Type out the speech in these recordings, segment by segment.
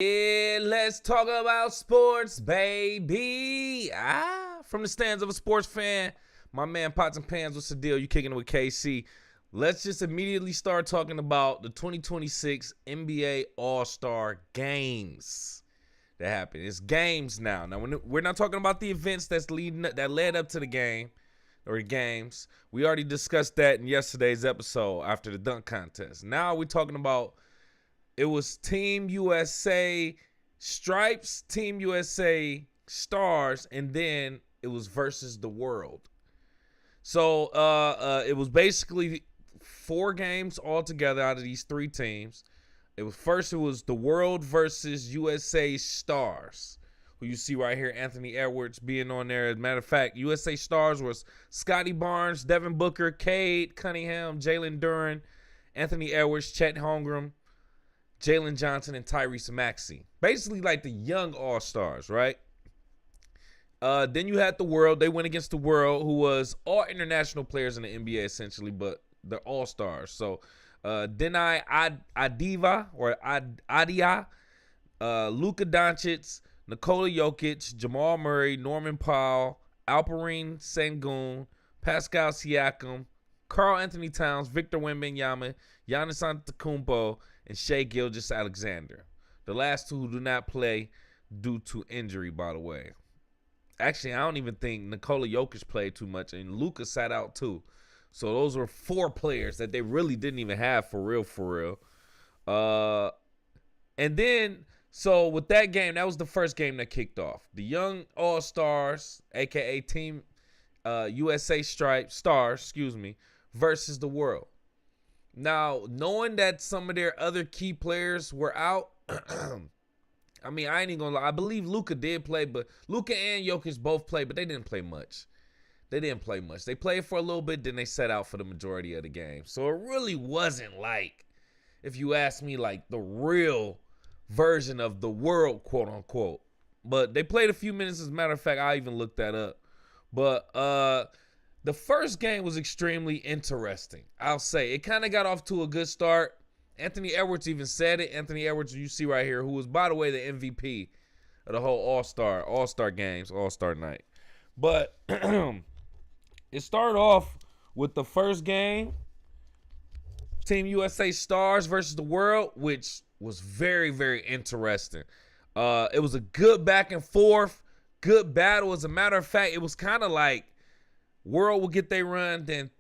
Yeah, let's talk about sports, baby. From the stands of a sports fan, my man Pots and Pans, what's the deal? You kicking it with KC. Let's just immediately start talking about the 2026 NBA All-Star Games that happened. It's games now. Now, we're not talking about the events that led up to the game or the games. We already discussed that in yesterday's episode after the dunk contest. Now we're talking about it was Team USA Stripes, Team USA Stars, and then it was versus the world. So it was basically 4 games altogether out of these 3 teams. It was the world versus USA Stars, who you see right here, Anthony Edwards being on there. As a matter of fact, USA Stars was Scottie Barnes, Devin Booker, Cade Cunningham, Jalen Duren, Anthony Edwards, Chet Holmgren, Jalen Johnson, and Tyrese Maxey. Basically like the young all-stars, right? Then you had the world. They went against the world, who was all international players in the NBA essentially, but they're all-stars. So Deni Avdija or Avdija, Luka Dončić, Nikola Jokić, Jamal Murray, Norman Powell, Alperen Sengun, Pascal Siakam, Karl Anthony Towns, Victor Wembanyama, Giannis Antetokounmpo, and Shai Gilgeous-Alexander. The last 2 who do not play due to injury, by the way. Actually, I don't even think Nikola Jokić played too much, and Luka sat out too. So those were 4 players that they really didn't even have for real. And then, so with that game, that was the first game that kicked off. The young all-stars, a.k.a. Team USA Stars, versus the world. Now, knowing that some of their other key players were out, I mean, I ain't even gonna lie. I believe Luka did play, but Luka and Jokić both played, but they didn't play much. They played for a little bit, then they sat out for the majority of the game. So it really wasn't like, if you ask me, like the real version of the world, quote unquote. But they played a few minutes. As a matter of fact, I even looked that up. But the first game was extremely interesting. I'll say it kind of got off to a good start. Anthony Edwards even said it. Anthony Edwards, you see right here, who was, by the way, the MVP of the whole All-Star games, All-Star night. But it started off with the first game, Team USA Stars versus the world, which was very, very interesting. It was a good back and forth, good battle. As a matter of fact, it was kind of like world will get their run, then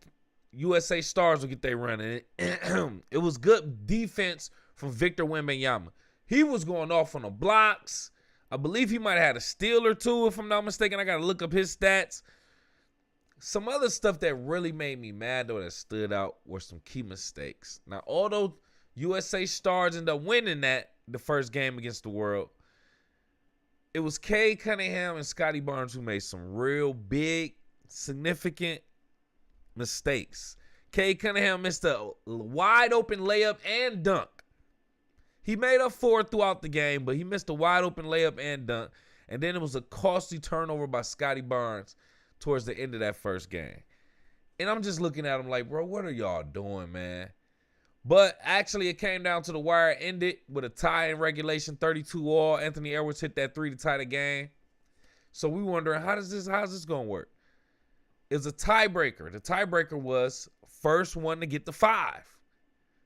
USA Stars will get their run. And it was good defense from Victor Wembanyama. He was going off on the blocks. I believe he might have had a steal or 2, if I'm not mistaken. I got to look up his stats. Some other stuff that really made me mad, though, that stood out were some key mistakes. Now, although USA Stars ended up winning the first game against the world, it was Cade Cunningham and Scottie Barnes who made some real big, significant mistakes. Cade Cunningham missed a wide open layup and dunk. He made up for it throughout the game, but he missed a wide open layup and dunk. And then it was a costly turnover by Scottie Barnes towards the end of that first game. And I'm just looking at him like, bro, what are y'all doing, man? But actually, it came down to the wire. Ended with a tie in regulation, 32 all. Anthony Edwards hit that 3 to tie the game. So we wondering, how's this going to work? It's a tiebreaker. The tiebreaker was first one to get the 5.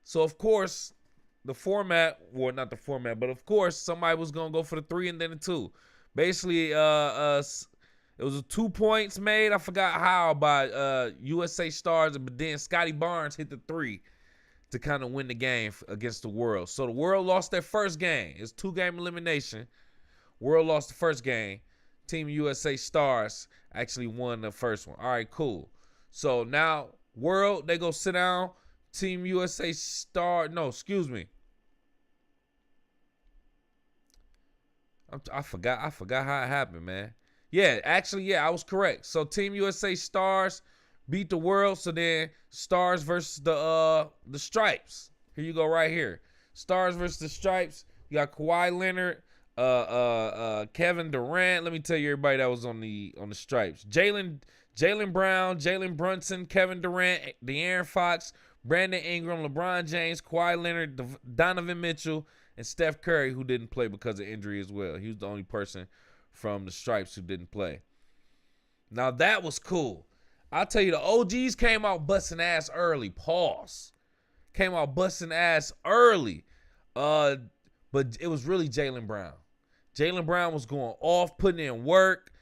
So, of course, the format, well, not the format, but of course, somebody was going to go for the 3 and then the 2. Basically, it was 2 points made. I forgot how by USA Stars, but then Scottie Barnes hit the 3 to kind of win the game against the world. So the world lost their first game. It's 2-game elimination. World lost the first game. Team USA Stars actually won the first one. All right, cool. So now world, they go sit down. Team USA Star. No, excuse me. I forgot how it happened, man. Yeah, actually, yeah, I was correct. So Team USA Stars beat the world. So then Stars versus the Stripes. Here you go right here. Stars versus the Stripes. You got Kawhi Leonard, Kevin Durant. Let me tell you everybody that was on the Stripes. Jaylen Brown, Jalen Brunson, Kevin Durant, De'Aaron Fox, Brandon Ingram, LeBron James, Kawhi Leonard, Donovan Mitchell, and Steph Curry, who didn't play because of injury as well. He was the only person from the Stripes who didn't play. Now, that was cool. I'll tell you, the OGs came out busting ass early. Pause. Came out busting ass early. But it was really Jaylen Brown. Jaylen Brown was going off, putting in work.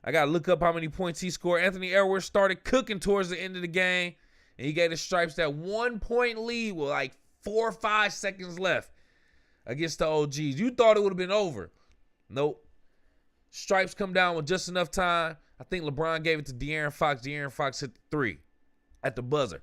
I got to look up how many points he scored. Anthony Edwards started cooking towards the end of the game, and he gave the Stripes that 1-point lead with like 4 or 5 seconds left against the OGs. You thought it would have been over. Nope. Stripes come down with just enough time. I think LeBron gave it to De'Aaron Fox. De'Aaron Fox hit the 3 at the buzzer.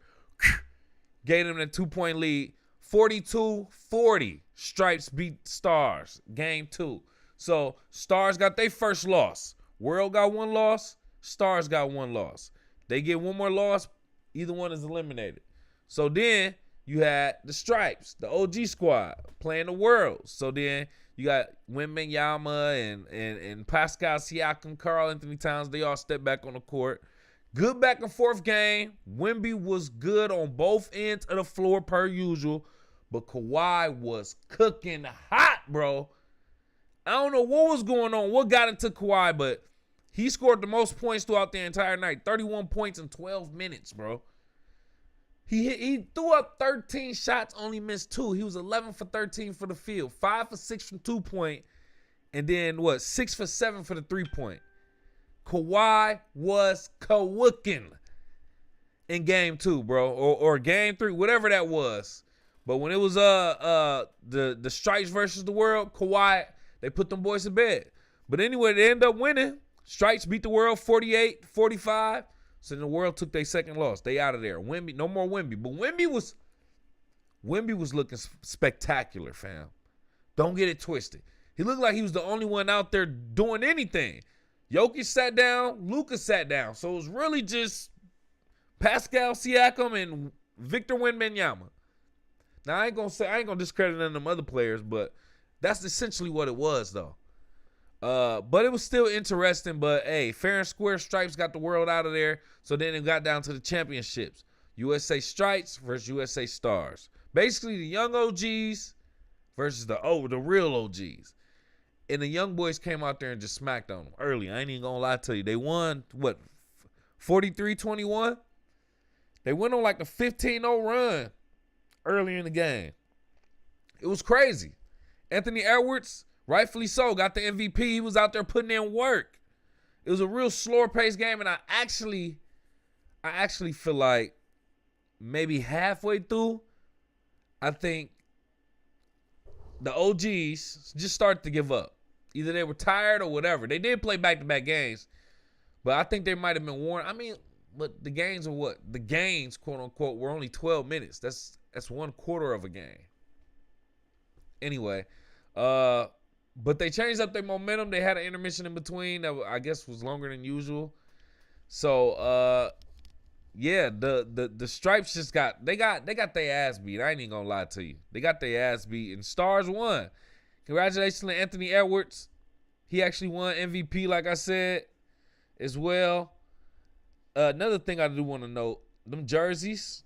Gave them a 2-point lead. 42-40. Stripes beat Stars. Game 2. So, Stars got their first loss. World got 1 loss. Stars got 1 loss. They get 1 more loss, either one is eliminated. So then you had the Stripes, the OG squad, playing the World. So then you got Wembanyama and Pascal Siakam, Karl Anthony Towns. They all step back on the court. Good back and forth game. Wemby was good on both ends of the floor per usual. But Kawhi was cooking hot, bro. I don't know what was going on, what got into Kawhi, but he scored the most points throughout the entire night. 31 points in 12 minutes, bro. He threw up 13 shots, only missed 2. He was 11 for 13 for the field. 5 for 6 from 2-point. And then, 6 for 7 for the 3-point. Kawhi was cooking in game 2, bro. Or game 3, whatever that was. But when it was the Stripes versus the World, Kawhi, they put them boys to bed. But anyway, they end up winning. Stripes beat the World 48-45. So then the World took their second loss. They out of there. Wemby, no more Wemby. But Wemby was looking spectacular, fam. Don't get it twisted. He looked like he was the only one out there doing anything. Jokić sat down. Luka sat down. So it was really just Pascal Siakam and Victor Wembanyama. Now, I ain't gonna discredit none of them other players, but that's essentially what it was, though. But it was still interesting. But, hey, fair and square, Stripes got the World out of there. So then it got down to the championships. USA Stripes versus USA Stars. Basically, the young OGs versus the real OGs. And the young boys came out there and just smacked on them early. I ain't even gonna lie to you. They won, 43-21? They went on like a 15-0 run early in the game. It was crazy. Anthony Edwards, rightfully so, got the MVP. He was out there putting in work. It was a real slower-paced game, and I actually feel like maybe halfway through, I think the OGs just started to give up. Either they were tired or whatever. They did play back-to-back games, but I think they might have been worn. I mean, but the games are what? The games, quote-unquote, were only 12 minutes. That's 1/4 of a game. Anyway, but they changed up their momentum. They had an intermission in between that I guess was longer than usual. So, yeah, the Stripes just got their ass beat. I ain't even gonna lie to you. They got their ass beat, and Stars won. Congratulations to Anthony Edwards. He actually won MVP, like I said, as well. Another thing I do want to note, them jerseys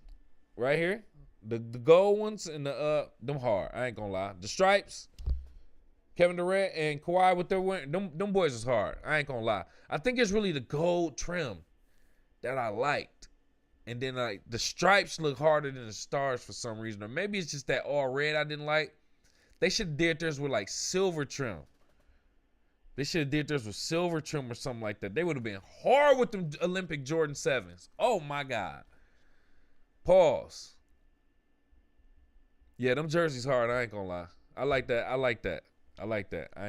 right here, the gold ones and them hard. I ain't gonna lie. The Stripes, Kevin Durant and Kawhi with their win, them boys is hard. I ain't gonna lie. I think it's really the gold trim that I liked. And then like the Stripes look harder than the Stars for some reason. Or maybe it's just that all red I didn't like. They should have did theirs with like silver trim. They should have did theirs with silver trim or something like that. They would have been hard with them Olympic Jordan 7s. Oh my God. Pause. Yeah, them jerseys hard. I ain't gonna lie. I like that. I ain't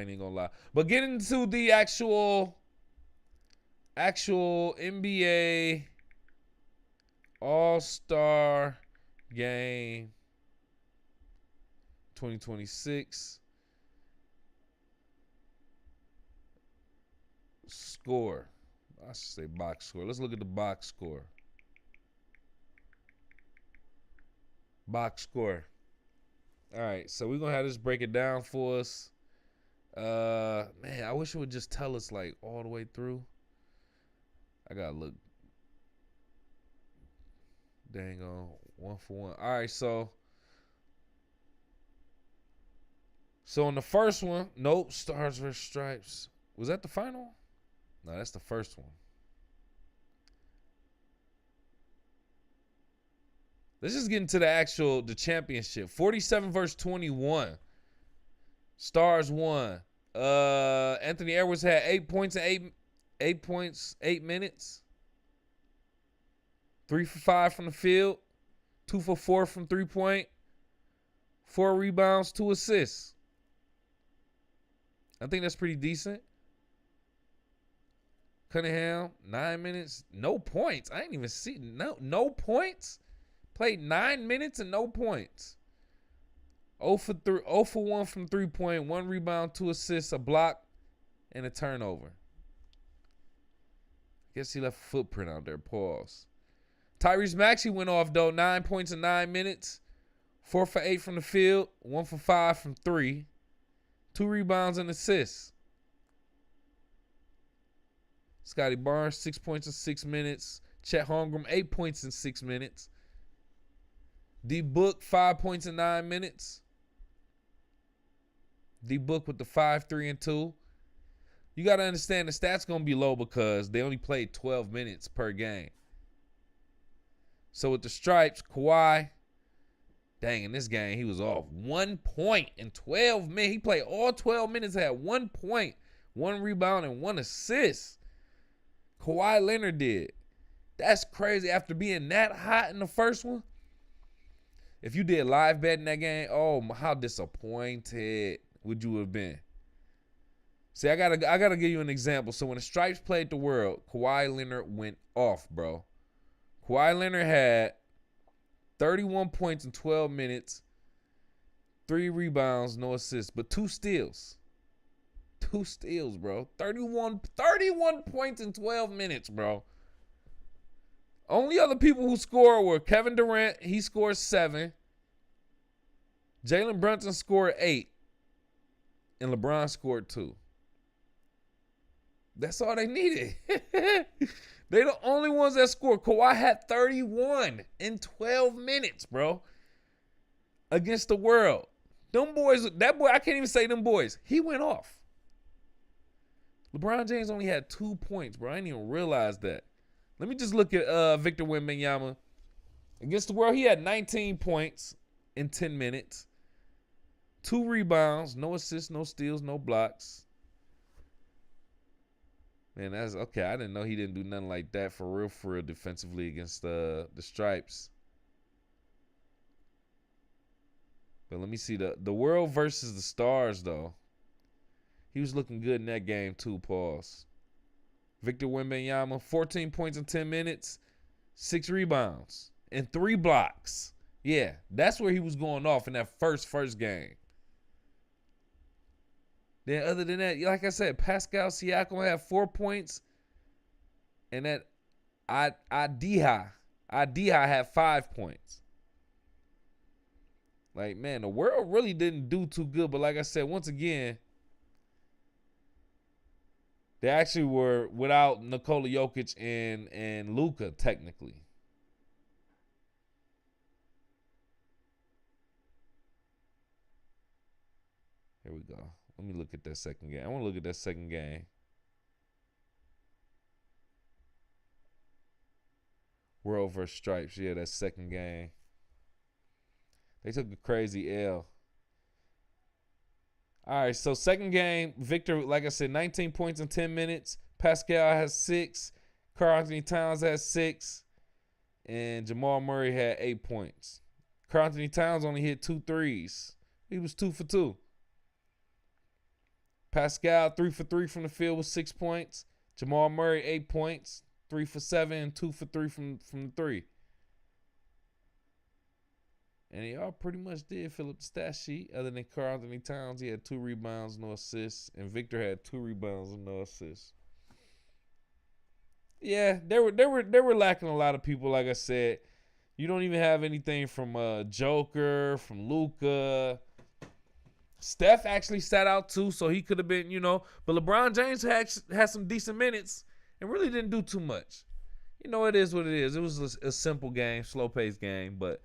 even gonna lie. But getting into the actual NBA All-Star Game 2026 score. I should say box score. Let's look at the box score. Box score. All right, so we're going to have this break it down for us. Man, I wish it would just tell us, like, all the way through. I got to look. Dang on, 1 for 1. All right, so So in the first one, nope, Stars versus Stripes. Was that the final? No, that's the first one. Let's just get into the championship. 47 versus 21. Stars won. Anthony Edwards had 8 points in 8 minutes. 3 for 5 from the field. 2 for 4 from 3-point. 4 rebounds, 2 assists. I think that's pretty decent. Cunningham, 9 minutes, no points. I ain't even see no points. Played 9 minutes and no points. 0 for 1 from 3-point, 1 rebound, 2 assists, a block, and a turnover. Guess he left a footprint out there. Pause. Tyrese Maxey went off, though. 9 points in 9 minutes. 4 for 8 from the field. 1 for 5 from 3. 2 rebounds and assists. Scottie Barnes, 6 points in 6 minutes. Chet Holmgren, 8 points in 6 minutes. D Book, 5 points in 9 minutes. D Book with the 5, 3, and 2. You got to understand the stats going to be low because they only played 12 minutes per game. So with the Stripes, Kawhi, dang, in this game, he was off 1 point in 12 minutes. He played all 12 minutes, had 1 point, 1 rebound, and 1 assist. Kawhi Leonard did. That's crazy. After being that hot in the first one, if you did live bet in that game, oh, how disappointed would you have been? See, I gotta give you an example. So when the Stripes played the World, Kawhi Leonard went off, bro. Kawhi Leonard had 31 points in 12 minutes, 3 rebounds, no assists, but 2 steals. 2 steals, bro. 31 points in 12 minutes, bro. Only other people who scored were Kevin Durant. He scored 7. Jalen Brunson scored 8. And LeBron scored 2. That's all they needed. They the only ones that scored. Kawhi had 31 in 12 minutes, bro. Against the World. Them boys, that boy, I can't even say them boys. He went off. LeBron James only had 2 points, bro. I didn't even realize that. Let me just look at Victor Wembanyama. Against the World, he had 19 points in 10 minutes. 2 rebounds, no assists, no steals, no blocks. Man, that's okay. I didn't know he didn't do nothing like that for real defensively against the Stripes. But let me see the World versus the Stars, though. He was looking good in that game, too, pause. Victor Wembanyama, 14 points in 10 minutes, 6 rebounds, and 3 blocks. Yeah, that's where he was going off in that first game. Then other than that, like I said, Pascal Siakam had 4 points, and that Avdija had 5 points. Like, man, the World really didn't do too good, but like I said, once again, they actually were without Nikola Jokić and Luka, technically. Here we go. Let me look at that second game. I want to look at that second game. World versus Stripes. Yeah, that second game. They took a crazy L. All right, so second game, Victor, like I said, 19 points in 10 minutes. Pascal has 6. Karl-Anthony Towns has 6. And Jamal Murray had 8 points. Karl-Anthony Towns only hit 2 threes. He was 2 for 2. Pascal, 3 for 3 from the field with 6 points. Jamal Murray, 8 points. 3 for 7 and 2 for 3 from the 3. And they all pretty much did fill up the stat sheet. Other than Karl-Anthony Towns, he had 2 rebounds, no assists. And Victor had 2 rebounds and no assists. Yeah, they were lacking a lot of people, like I said. You don't even have anything from Joker, from Luka. Steph actually sat out too, so he could have been, But LeBron James had some decent minutes and really didn't do too much. It is what it is. It was a simple game, slow-paced game, but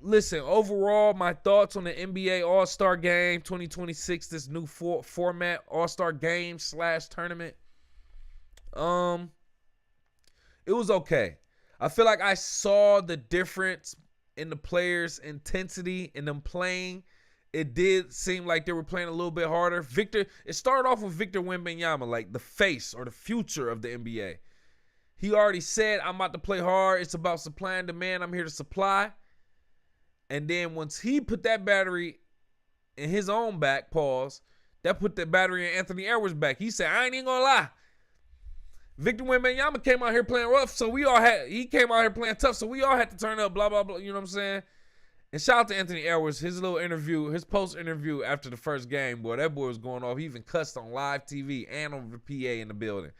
Listen, overall, my thoughts on the NBA All-Star Game 2026, this new format, All-Star Game / tournament. It was okay. I feel like I saw the difference in the players' intensity in them playing. It did seem like they were playing a little bit harder. It started off with Victor Wembanyama, like the face or the future of the NBA. He already said, I'm about to play hard. It's about supply and demand. I'm here to supply. And then once he put that battery in his own back, that put that battery in Anthony Edwards' back. He said, I ain't even gonna lie. Victor Wembanyama came out here playing rough, so he came out here playing tough, so we all had to turn up, blah, blah, blah. You know what I'm saying? And shout out to Anthony Edwards, his little interview, his post-interview after the first game, boy, that boy was going off. He even cussed on live TV and on the PA in the building.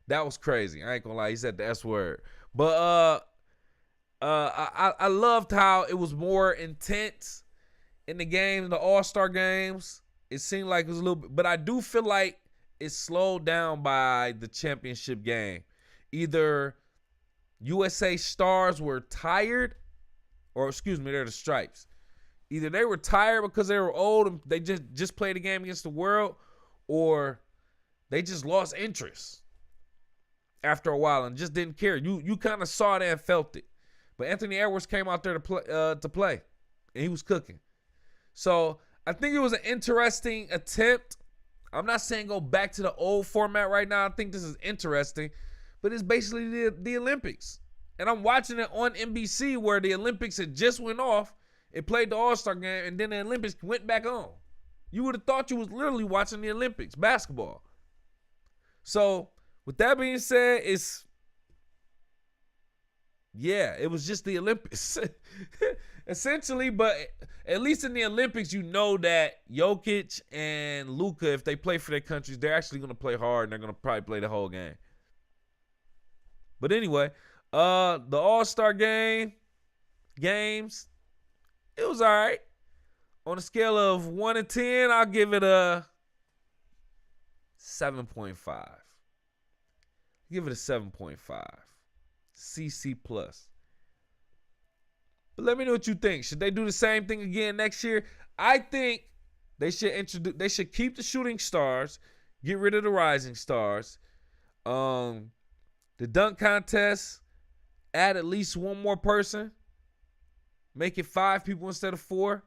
That was crazy. I ain't gonna lie, he said the S word. But I loved how it was more intense in the games, the All-Star games. It seemed like it was a little bit, but I do feel like it slowed down by the championship game. Either USA stars were tired, they're the Stripes. Either they were tired because they were old and they just played a game against the world, or they just lost interest after a while and just didn't care. You kind of saw that and felt it. But Anthony Edwards came out there to play, and he was cooking. So I think it was an interesting attempt. I'm not saying go back to the old format right now. I think this is interesting, but it's basically the Olympics. And I'm watching it on NBC where the Olympics had just went off. It played the All-Star game, and then the Olympics went back on. You would have thought you was literally watching the Olympics, basketball. So with that being said, it was just the Olympics. Essentially, but at least in the Olympics, you know that Jokić and Luka, if they play for their countries, they're actually going to play hard, and they're going to probably play the whole game. But anyway, the All-Star games, it was all right. On a scale of 1 to 10, I'll give it a 7.5. Give it a 7.5. CC+. But let me know what you think. Should they do the same thing again next year? I think they should keep the shooting stars, get rid of the rising stars. The dunk contest, add at least one more person. Make it 5 people instead of 4.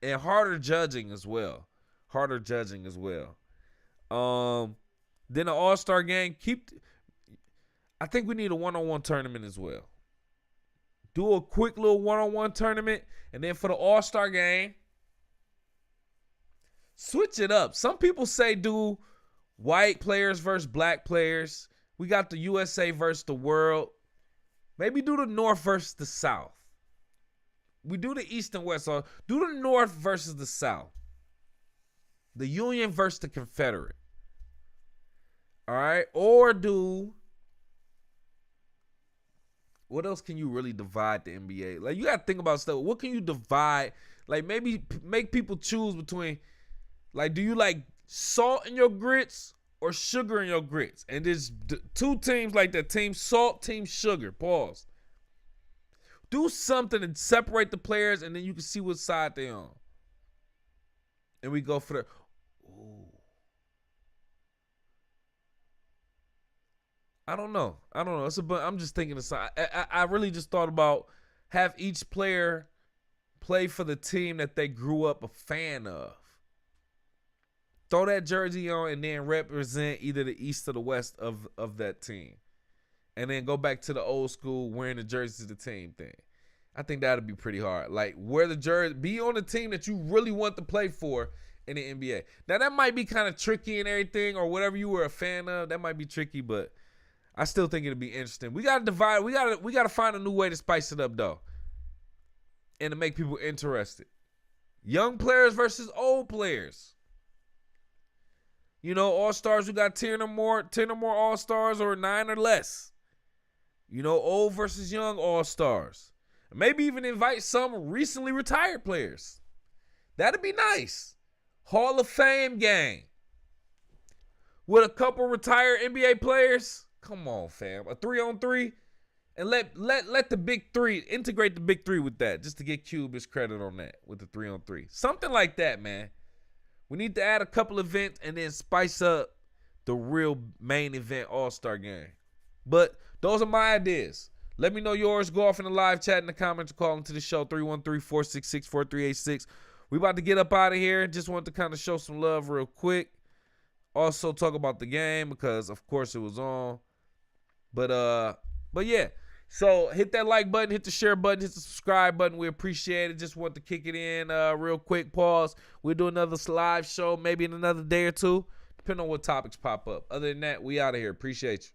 And harder judging as well. Then the All-Star game, I think we need a one-on-one tournament as well. Do a quick little one-on-one tournament, and then for the All-Star game, switch it up. Some people say do white players versus black players. We got the USA versus the world. Maybe do the North versus the South. We do the East and West, so do the North versus the South. The Union versus the Confederate. All right? Or what else can you really divide the NBA? Like, you got to think about stuff. What can you divide? Like, maybe make people choose between, like, do you like salt in your grits or sugar in your grits? And there's 2 teams like that. Team salt, team sugar. Pause. Do something to separate the players, and then you can see what side they're on. And we go for the... Ooh. I don't know. I'm just thinking of something. I really just thought about have each player play for the team that they grew up a fan of. Throw that jersey on and then represent either the East or the West of that team. And then go back to the old school wearing the jerseys of the team thing. I think that would be pretty hard. Like, wear the jersey, be on the team that you really want to play for in the NBA. Now, that might be kind of tricky and everything, or whatever you were a fan of. That might be tricky, but I still think it'll be interesting. We got to divide. We got to find a new way to spice it up, though, and to make people interested. Young players versus old players. You know, All-Stars, we got 10 or more All-Stars, or 9 or less. You know, old versus young All-Stars. Maybe even invite some recently retired players. That'd be nice. Hall of Fame game. With a couple retired NBA players. Come on, fam. A 3-on-3. And let the big three, integrate the big three with that, just to get Cube his credit on that with the 3-on-3. Something like that, man. We need to add a couple events and then spice up the real main event All-Star game. But those are my ideas. Let me know yours. Go off in the live chat in the comments or call into the show, 313-466-4386. We about to get up out of here. Just wanted to kind of show some love real quick. Also talk about the game because, of course, it was on. But yeah. So hit that like button, hit the share button, hit the subscribe button. We appreciate it. Just want to kick it in real quick. Pause. We'll do another live show maybe in another day or two, depending on what topics pop up. Other than that, we out of here. Appreciate you.